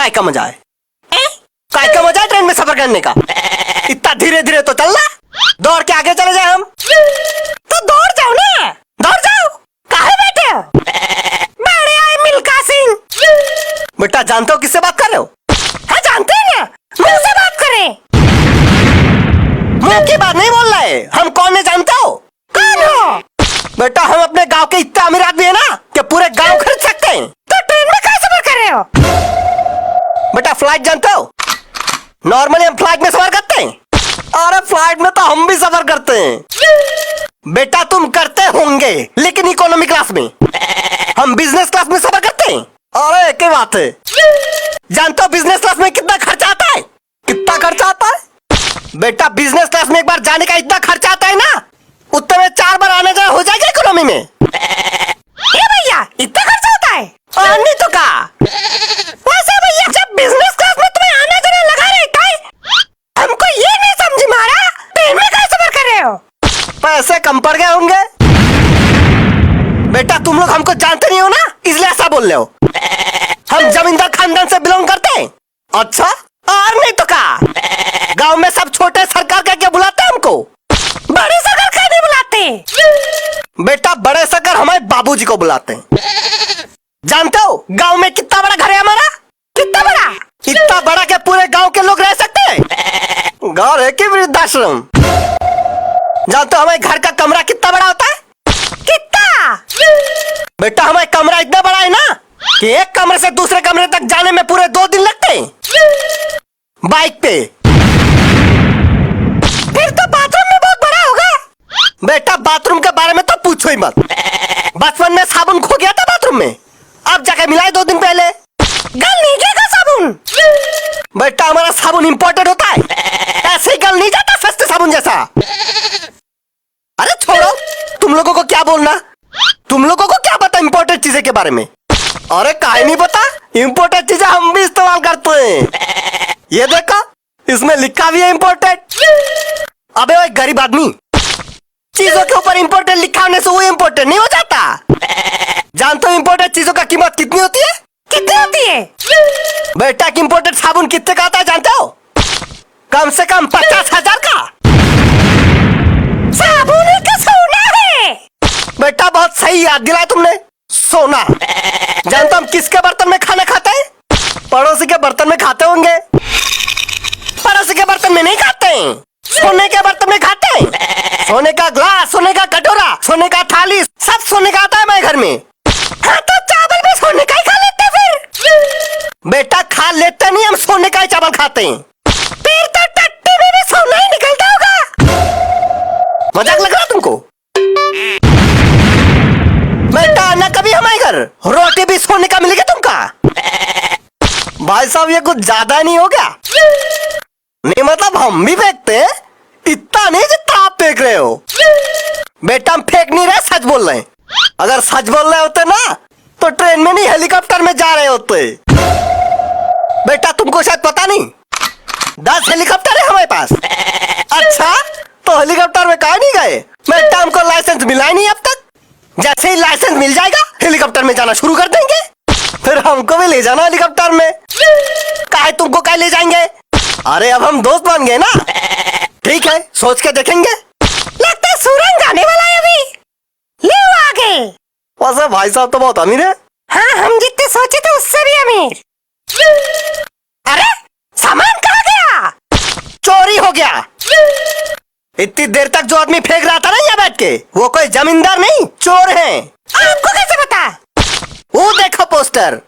काय का मजा है? काय का मजा है ट्रेन में सफर करने का? इतना धीरे धीरे तो चलना, दौड़ के आगे चले जाए हम। तो दौड़ जाओ ना, दौड़ जाओ, काहे बैठे हो? बड़े आए मिल्खा सिंह। बेटा जानते हो किससे बात कर रहे हो? हाँ जानते हैं ना, मुझसे बात करें। मुंह की बात नहीं बोल रहे, हम कौन है जानते हो? कौन हो? बेटा हम अपने गांव के इतने अमीर आदमी है ना कि पूरे गांव खरीद सकते हैं। तो ट्रेन में कैसे सफर कर रहे हो? बेटा फ्लाइट जानते हो? नॉर्मली हम फ्लाइट में सफर करते हैं। अरे फ्लाइट में तो हम भी सफर करते हैं। बेटा तुम करते होंगे लेकिन इकोनॉमी क्लास में, हम बिजनेस क्लास में सफर करते हैं। अरे एक ही बात है। जानते हो बिजनेस क्लास में कितना खर्चा आता है? कितना खर्चा आता है? बेटा बिजनेस क्लास में एक बार जाने का इतना खर्चा आता है ना, उतने में 4 बार आने जाना हो जाएगा इकोनॉमी में। ये भैया इतना खर्चा होता है? और नहीं तो का। वैसे भैया जब बिजनेस क्लास में तुम्हें आना जाना लगा रहता है, हमको ये नहीं समझ में आ रहा ट्रेन में कैसे सफर कर रहे हो? पैसे कम पड़ गए होंगे। बेटा तुम लोग हमको जानते नहीं हो ना, इसलिए ऐसा बोल रहे हो। हम जमींदार खानदान से बिलोंग करते हैं। अच्छा और नहीं तो का। गांव में सब छोटे सरकार कह के बुलाते हैं हमको। बड़े सरकार कह नहीं बुलाते। बेटा बड़े सरकार हमारे बाबूजी को बुलाते हैं। जानते हो गांव में कितना बड़ा घर है हमारा? कितना बड़ा? इतना बड़ा कि पूरे गांव के लोग रह सकते हैं। घर है कि वृद्धाश्रम? जानते हो हमारे घर का कमरा कितना बड़ा होता है? कितना? बेटा हमारे कमरा इतना बड़ा है ना कि एक कमरे से दूसरे कमरे तक जाने में पूरे 2 दिन लगते हैं बाइक पे। फिर तो बाथरूम में बहुत बड़ा होगा। बेटा बाथरूम के बारे में तो पूछो ही मत। बचपन में साबुन खो गया था बाथरूम में, अब जाके मिला है 2 दिन पहले। गल नहीं गया साबुन। बेटा हमारा साबुन इंपोर्टेड होता है, ऐसे ही गल नहीं जाता सस्ते साबुन जैसा। अरे छोड़ो, तुम लोगों को क्या बोलना, तुम लोगों को क्या पता इंपोर्टेड चीजें के बारे में? अरे काहे नहीं पता, इंपोर्टेड चीजें हम भी इस्तेमाल करते हैं। ये देखो इसमें लिखा भी है इंपोर्टेड। अबे वो गरीब आदमी, चीजों के ऊपर इंपोर्टेड लिखा होने से वो इंपोर्टेड नहीं हो जाता। जानते हो इंपोर्टेड चीजों का कीमत कितनी होती है? कितनी होती है? बेटा इंपोर्टेड साबुन कितने का आता है जानते हो? कम से कम 50,000 का। साबुन का सोना है। बेटा बहुत सही याद दिलाया तुमने, सोना। जानते हो हम किसके बर्तन में खाना खाते हैं? पड़ोसी के बर्तन में खाते होंगे। पड़ोसी के बर्तन में नहीं खाते हैं, सोने के बर्तन में खाते हैं। सोने का ग्लास, सोने का कटोरा, सोने का थाली, सब सोने का आता है मेरे घर में। हाँ तो चावल भी सोने का ही खा लेते फिर। बेटा खा लेते नहीं, हम सोने का ही चावल खाते हैं। फिर तो टट्टी में भी सोना ही निकलता होगा। मजाक लग रहा तुमको? बेटा ना कभी हमारे घर रोटी भी सोने का मिलेगा तुमका। भाई साहब ये कुछ ज्यादा नहीं हो गया? नहीं मतलब हम भी फेंकते हैं, इतना नहीं जितना आप फेंक रहे हो। बेटा हम फेंक नहीं रहे, सच बोल रहे हैं। अगर सच बोल रहे होते ना तो ट्रेन में नहीं हेलीकॉप्टर में जा रहे होते। बेटा तुमको शायद पता नहीं, 10 हेलीकॉप्टर है हमारे पास। अच्छा तो हेलीकॉप्टर में कहा नहीं गए? बेटा हमको लाइसेंस मिला ही नहीं अब तक। जैसे ही लाइसेंस मिल जाएगा हेलीकॉप्टर में जाना शुरू कर देंगे। फिर हमको भी ले जाना हेलीकॉप्टर में। काहे तुमको काहे ले जाएंगे? अरे अब हम दोस्त बन गए ना। ठीक है सोच के देखेंगे। लगता है सूरज आने वाला है अभी। ले आगे। वैसे भाई साहब तो बहुत अमीर है। हाँ हम जितने सोचे थे उससे भी अमीर। अरे सामान कहाँ गया? चोरी हो गया। इतनी देर तक जो आदमी फेंक रहा था ना यहाँ बैठ के, वो कोई जमींदार नहीं चोर है। आपको कैसे पता? वो देखो पोस्टर।